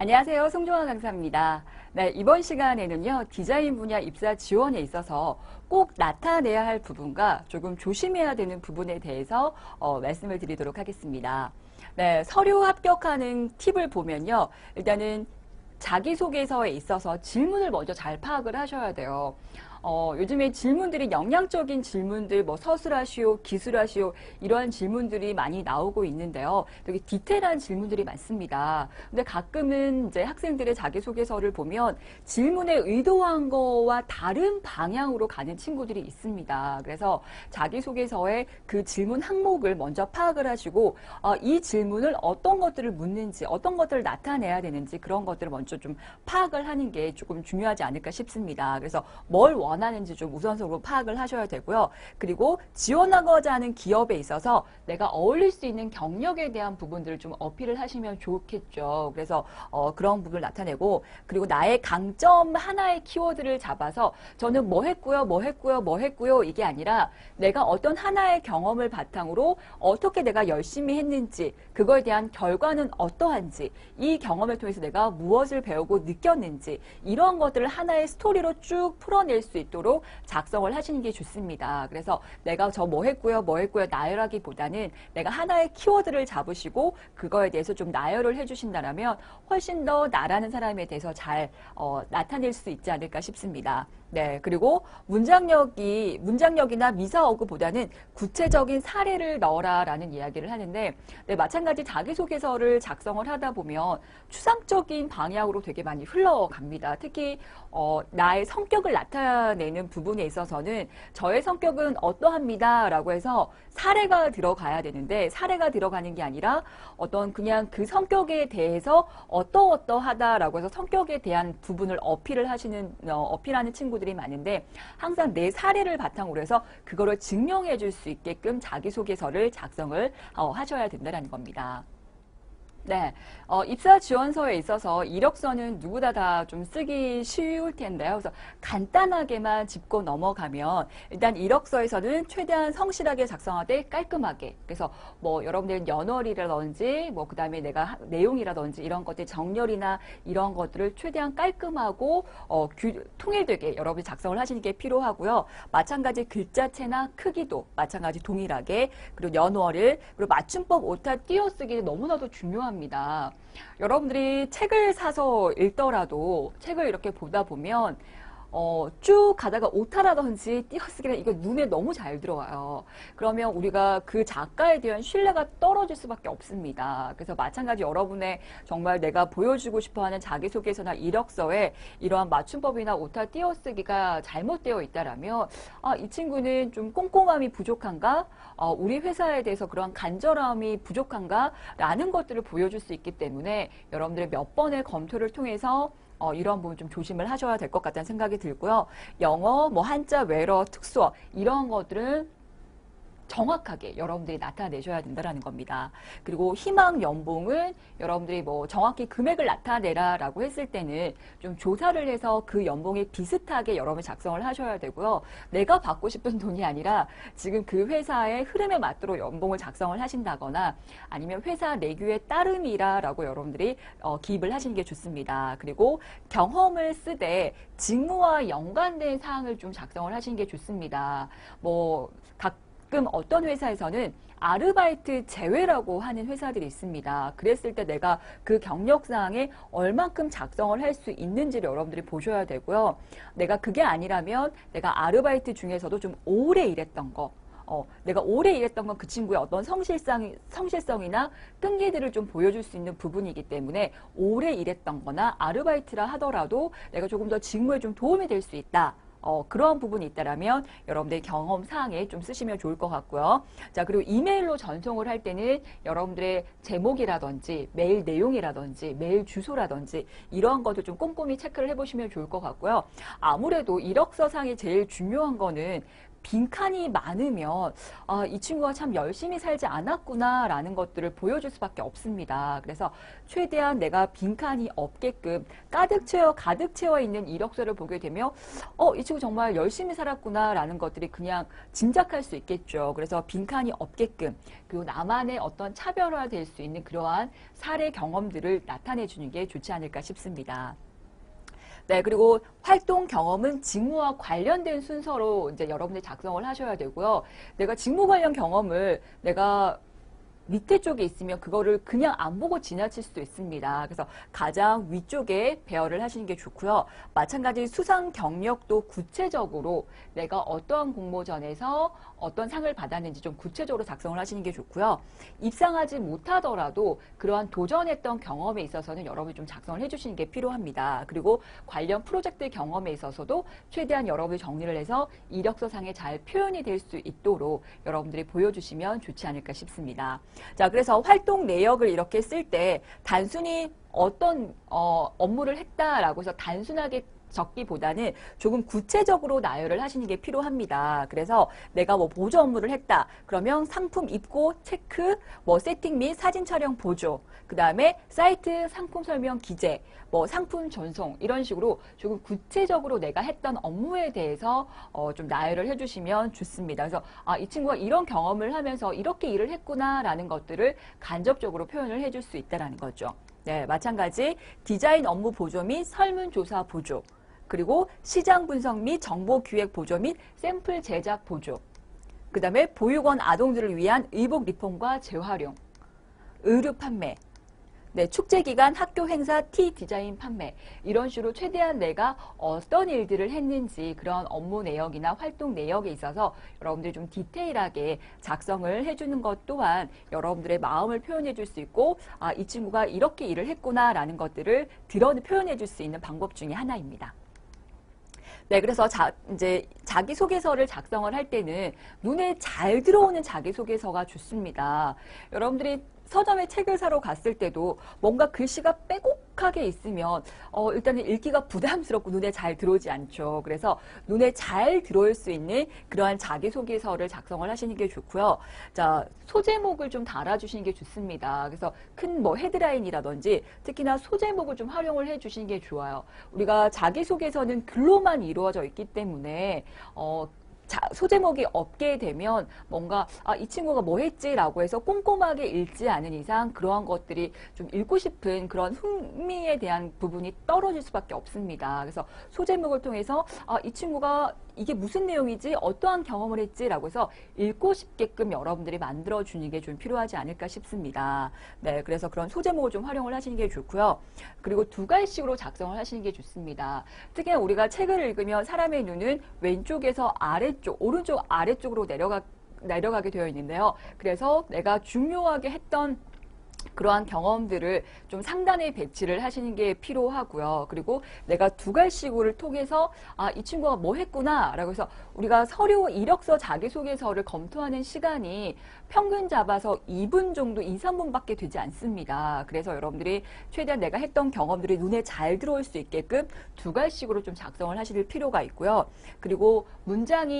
안녕하세요. 송정화 강사입니다. 네, 이번 시간에는요, 디자인 분야 입사 지원에 있어서 꼭 나타내야 할 부분과 조금 조심해야 되는 부분에 대해서 말씀을 드리도록 하겠습니다. 네, 서류 합격하는 팁을 보면요, 일단은 자기소개서에 있어서 질문을 먼저 잘 파악을 하셔야 돼요. 요즘에 질문들이 영양적인 질문들, 뭐 서술하시오, 기술하시오 이러한 질문들이 많이 나오고 있는데요. 되게 디테일한 질문들이 많습니다. 근데 가끔은 이제 학생들의 자기소개서를 보면 질문에 의도한 거와 다른 방향으로 가는 친구들이 있습니다. 그래서 자기소개서에 그 질문 항목을 먼저 파악을 하시고 이 질문을 어떤 것들을 묻는지, 어떤 것들을 나타내야 되는지 그런 것들을 먼저 좀 파악을 하는 게 조금 중요하지 않을까 싶습니다. 그래서 뭘 원하는지 좀 우선적으로 파악을 하셔야 되고요. 그리고 지원하고자 하는 기업에 있어서 내가 어울릴 수 있는 경력에 대한 부분들을 좀 어필을 하시면 좋겠죠. 그래서 그런 부분을 나타내고, 그리고 나의 강점 하나의 키워드를 잡아서 저는 뭐 했고요, 뭐 했고요, 뭐 했고요 이게 아니라 내가 어떤 하나의 경험을 바탕으로 어떻게 내가 열심히 했는지, 그거에 대한 결과는 어떠한지, 이 경험을 통해서 내가 무엇을 배우고 느꼈는지 이런 것들을 하나의 스토리로 쭉 풀어낼 수 있도록 작성을 하시는 게 좋습니다. 그래서 내가 저 뭐 했고요, 뭐 했고요 나열하기보다는 내가 하나의 키워드를 잡으시고 그거에 대해서 좀 나열을 해주신다면 훨씬 더 나라는 사람에 대해서 잘 나타낼 수 있지 않을까 싶습니다. 네, 그리고 문장력이나 미사어구보다는 구체적인 사례를 넣어라라는 이야기를 하는데, 네, 마찬가지 자기소개서를 작성을 하다 보면 추상적인 방향으로 되게 많이 흘러갑니다. 특히 나의 성격을 나타내는 부분에 있어서는 저의 성격은 어떠합니다라고 해서 사례가 들어가야 되는데, 사례가 들어가는 게 아니라 어떤 그냥 그 성격에 대해서 어떠하다라고 해서 성격에 대한 부분을 어필하는 친구들이 많은데, 항상 내 사례를 바탕으로 해서 그거를 증명해 줄 수 있게끔 자기소개서를 작성을 하셔야 된다는 겁니다. 네, 입사 지원서에 있어서 이력서는 누구나 다 좀 쓰기 쉬울 텐데요. 그래서 간단하게만 짚고 넘어가면, 일단 이력서에서는 최대한 성실하게 작성하되 깔끔하게. 그래서 뭐 여러분들은 연월이라든지 뭐 그다음에 내가 내용이라든지 이런 것들 정렬이나 이런 것들을 최대한 깔끔하고 통일되게 여러분이 작성을 하시는 게 필요하고요. 마찬가지 글자체나 크기도 마찬가지 동일하게, 그리고 연월을, 그리고 맞춤법 오타 띄어쓰기는 너무나도 중요합니다. 여러분들이 책을 사서 읽더라도 책을 이렇게 보다 보면 쭉 가다가 오타라든지 띄어쓰기는 이거 눈에 너무 잘 들어와요. 그러면 우리가 그 작가에 대한 신뢰가 떨어질 수밖에 없습니다. 그래서 마찬가지 여러분의 정말 내가 보여주고 싶어하는 자기소개서나 이력서에 이러한 맞춤법이나 오타 띄어쓰기가 잘못되어 있다라면 이 친구는 좀 꼼꼼함이 부족한가? 우리 회사에 대해서 그런 간절함이 부족한가? 라는 것들을 보여줄 수 있기 때문에 여러분들의 몇 번의 검토를 통해서 이런 부분 좀 조심을 하셔야 될 것 같다는 생각이 들고요. 영어, 뭐 한자, 외러, 특수어 이런 것들은 정확하게 여러분들이 나타내셔야 된다는 겁니다. 그리고 희망 연봉은 여러분들이 뭐 정확히 금액을 나타내라라고 했을 때는 좀 조사를 해서 그 연봉이 비슷하게 여러분이 작성을 하셔야 되고요. 내가 받고 싶은 돈이 아니라 지금 그 회사의 흐름에 맞도록 연봉을 작성을 하신다거나 아니면 회사 내규에 따름이라라고 여러분들이 기입을 하시는 게 좋습니다. 그리고 경험을 쓰되 직무와 연관된 사항을 좀 작성을 하시는 게 좋습니다. 가끔 어떤 회사에서는 아르바이트 제외라고 하는 회사들이 있습니다. 그랬을 때 내가 그 경력사항에 얼만큼 작성을 할 수 있는지를 여러분들이 보셔야 되고요. 내가 그게 아니라면 내가 아르바이트 중에서도 좀 오래 일했던 거, 내가 오래 일했던 건 그 친구의 어떤 성실성이나 끈기들을 좀 보여줄 수 있는 부분이기 때문에 오래 일했던 거나 아르바이트라 하더라도 내가 조금 더 직무에 좀 도움이 될 수 있다. 그런 부분이 있다라면 여러분들의 경험 사항에 좀 쓰시면 좋을 것 같고요. 자, 그리고 이메일로 전송을 할 때는 여러분들의 제목이라든지 메일 내용이라든지 메일 주소라든지 이러한 것도 좀 꼼꼼히 체크를 해보시면 좋을 것 같고요. 아무래도 이력서상이 제일 중요한 거는 빈칸이 많으면 이 친구가 참 열심히 살지 않았구나라는 것들을 보여줄 수밖에 없습니다. 그래서 최대한 내가 빈칸이 없게끔 가득 채워 있는 이력서를 보게 되면 이 친구 정말 열심히 살았구나라는 것들이 그냥 짐작할 수 있겠죠. 그래서 빈칸이 없게끔 그리고 나만의 어떤 차별화될 수 있는 그러한 사례 경험들을 나타내 주는 게 좋지 않을까 싶습니다. 네, 그리고 활동 경험은 직무와 관련된 순서로 이제 여러분들이 작성을 하셔야 되고요. 내가 직무 관련 경험을 내가 밑에 쪽에 있으면 그거를 그냥 안 보고 지나칠 수도 있습니다. 그래서 가장 위쪽에 배열을 하시는 게 좋고요. 마찬가지 수상 경력도 구체적으로 내가 어떠한 공모전에서 어떤 상을 받았는지 좀 구체적으로 작성을 하시는 게 좋고요. 입상하지 못하더라도 그러한 도전했던 경험에 있어서는 여러분이 좀 작성을 해주시는 게 필요합니다. 그리고 관련 프로젝트 경험에 있어서도 최대한 여러분이 정리를 해서 이력서상에 잘 표현이 될 수 있도록 여러분들이 보여주시면 좋지 않을까 싶습니다. 자, 그래서 활동 내역을 이렇게 쓸 때 단순히 어떤 업무를 했다라고 해서 단순하게 적기보다는 조금 구체적으로 나열을 하시는 게 필요합니다. 그래서 내가 뭐 보조 업무를 했다. 그러면 상품 입고 체크, 뭐 세팅 및 사진 촬영 보조, 그 다음에 사이트 상품 설명 기재, 뭐 상품 전송 이런 식으로 조금 구체적으로 내가 했던 업무에 대해서 좀 나열을 해주시면 좋습니다. 그래서 이 친구가 이런 경험을 하면서 이렇게 일을 했구나라는 것들을 간접적으로 표현을 해줄 수 있다는 거죠. 네, 마찬가지 디자인 업무 보조 및 설문조사 보조, 그리고 시장 분석 및 정보 기획 보조 및 샘플 제작 보조, 그 다음에 보육원 아동들을 위한 의복 리폼과 재활용, 의류 판매, 네, 축제기간 학교 행사 티 디자인 판매 이런 식으로 최대한 내가 어떤 일들을 했는지 그런 업무 내역이나 활동 내역에 있어서 여러분들이 좀 디테일하게 작성을 해주는 것 또한 여러분들의 마음을 표현해 줄 수 있고 이 친구가 이렇게 일을 했구나라는 것들을 표현해 줄 수 있는 방법 중에 하나입니다. 네, 그래서 이제 자기소개서를 작성을 할 때는 눈에 잘 들어오는 자기소개서가 좋습니다. 여러분들이 서점에 책을 사러 갔을 때도 뭔가 글씨가 빼곡하게 있으면 일단은 읽기가 부담스럽고 눈에 잘 들어오지 않죠. 그래서 눈에 잘 들어올 수 있는 그러한 자기소개서를 작성을 하시는 게 좋고요. 자, 소제목을 좀 달아주시는 게 좋습니다. 그래서 큰 뭐 헤드라인이라든지 특히나 소제목을 좀 활용을 해주시는 게 좋아요. 우리가 자기소개서는 글로만 이루어져 있기 때문에 소제목이 없게 되면 뭔가 이 친구가 뭐 했지라고 해서 꼼꼼하게 읽지 않은 이상 그러한 것들이 좀 읽고 싶은 그런 흥미에 대한 부분이 떨어질 수밖에 없습니다. 그래서 소제목을 통해서 이 친구가 이게 무슨 내용이지 어떠한 경험을 했지라고 해서 읽고 싶게끔 여러분들이 만들어주는 게 좀 필요하지 않을까 싶습니다. 네, 그래서 그런 소제목을 좀 활용을 하시는 게 좋고요. 그리고 두 갈식으로 작성을 하시는 게 좋습니다. 특히 우리가 책을 읽으면 사람의 눈은 왼쪽에서 아래쪽, 오른쪽 아래쪽으로 내려가게 되어 있는데요. 그래서 내가 중요하게 했던 그러한 경험들을 좀 상단에 배치를 하시는 게 필요하고요. 그리고 내가 두 갈식을 통해서 이 친구가 뭐 했구나 라고 해서 우리가 서류 이력서 자기소개서를 검토하는 시간이 평균 잡아서 2분 정도 2, 3분밖에 되지 않습니다. 그래서 여러분들이 최대한 내가 했던 경험들이 눈에 잘 들어올 수 있게끔 두 갈식으로 좀 작성을 하실 필요가 있고요. 그리고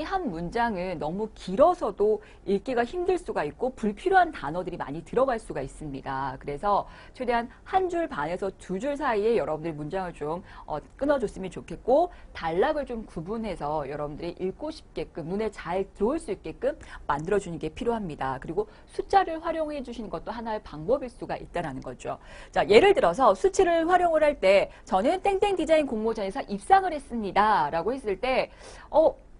한 문장은 너무 길어서도 읽기가 힘들 수가 있고 불필요한 단어들이 많이 들어갈 수가 있습니다. 그래서 최대한 한 줄 반에서 두 줄 사이에 여러분들이 문장을 좀 끊어줬으면 좋겠고 단락을 좀 구분해서 여러분들이 읽고 싶게끔 눈에 잘 들어올 수 있게끔 만들어주는 게 필요합니다. 그리고 숫자를 활용해 주시는 것도 하나의 방법일 수가 있다는 거죠. 자, 예를 들어서 수치를 활용을 할 때 저는 땡땡 디자인 공모전에서 입상을 했습니다 라고 했을 때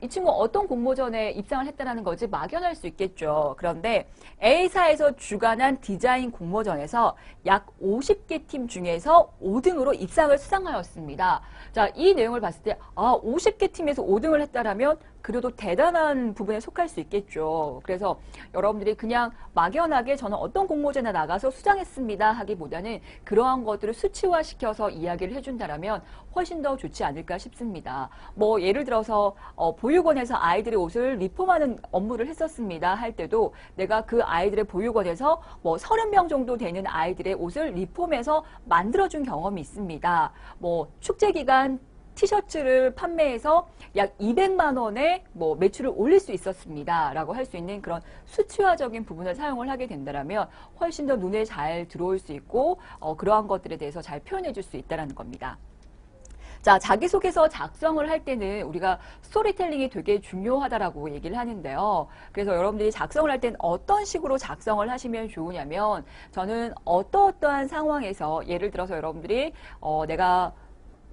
이 친구 어떤 공모전에 입상을 했다는 거지 막연할 수 있겠죠. 그런데 A사에서 주관한 디자인 공모전에서 약 50개 팀 중에서 5등으로 입상을 수상하였습니다. 자, 이 내용을 봤을 때 50개 팀에서 5등을 했다라면 그래도 대단한 부분에 속할 수 있겠죠. 그래서 여러분들이 그냥 막연하게 저는 어떤 공모전에 나가서 수상했습니다 하기보다는 그러한 것들을 수치화시켜서 이야기를 해준다라면 훨씬 더 좋지 않을까 싶습니다. 뭐 예를 들어서 보육원에서 아이들의 옷을 리폼하는 업무를 했었습니다 할 때도 내가 그 아이들의 보육원에서 뭐 30명 정도 되는 아이들의 옷을 리폼해서 만들어준 경험이 있습니다. 뭐 축제 기간 티셔츠를 판매해서 약 200만 원의 뭐 매출을 올릴 수 있었습니다. 라고 할 수 있는 그런 수치화적인 부분을 사용을 하게 된다면 훨씬 더 눈에 잘 들어올 수 있고 그러한 것들에 대해서 잘 표현해 줄 수 있다는 겁니다. 자, 자기소개서 작성을 할 때는 우리가 스토리텔링이 되게 중요하다라고 얘기를 하는데요. 그래서 여러분들이 작성을 할 때는 어떤 식으로 작성을 하시면 좋으냐면 저는 어떠한 상황에서 예를 들어서 여러분들이 내가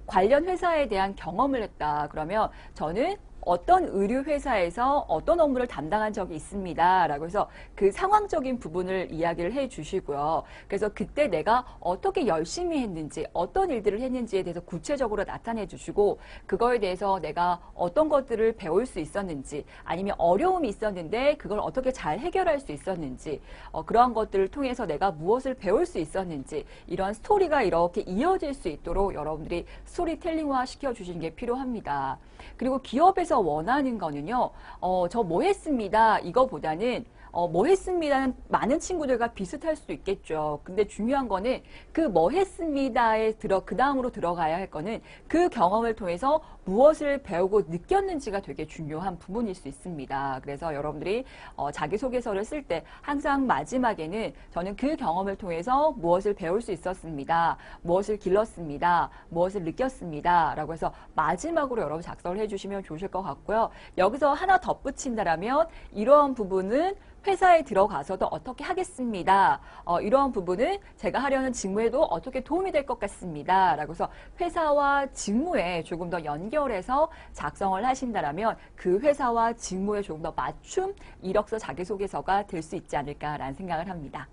관련 회사에 대한 경험을 했다. 그러면 저는 어떤 의류 회사에서 어떤 업무를 담당한 적이 있습니다. 라고 해서 그 상황적인 부분을 이야기를 해 주시고요. 그래서 그때 내가 어떻게 열심히 했는지, 어떤 일들을 했는지에 대해서 구체적으로 나타내 주시고, 그거에 대해서 내가 어떤 것들을 배울 수 있었는지, 아니면 어려움이 있었는데 그걸 어떻게 잘 해결할 수 있었는지, 그러한 것들을 통해서 내가 무엇을 배울 수 있었는지, 이런 스토리가 이렇게 이어질 수 있도록 여러분들이 스토리텔링화 시켜주시는 게 필요합니다. 그리고 기업에서 원하는 거는요, 저 뭐 했습니다. 이거보다는 뭐 했습니다는 많은 친구들과 비슷할 수 있겠죠. 근데 중요한 거는 그 뭐 했습니다에 그 다음으로 들어가야 할 거는 그 경험을 통해서 무엇을 배우고 느꼈는지가 되게 중요한 부분일 수 있습니다. 그래서 여러분들이 자기소개서를 쓸 때 항상 마지막에는 저는 그 경험을 통해서 무엇을 배울 수 있었습니다. 무엇을 길렀습니다. 무엇을 느꼈습니다. 라고 해서 마지막으로 여러분 작성을 해주시면 좋으실 것 같고요. 여기서 하나 덧붙인다라면 이러한 부분은 회사에 들어가서도 어떻게 하겠습니다. 이러한 부분은 제가 하려는 직무에도 어떻게 도움이 될 것 같습니다. 라고 해서 회사와 직무에 조금 더 연결해서 작성을 하신다면 그 회사와 직무에 조금 더 맞춤 이력서 자기소개서가 될 수 있지 않을까라는 생각을 합니다.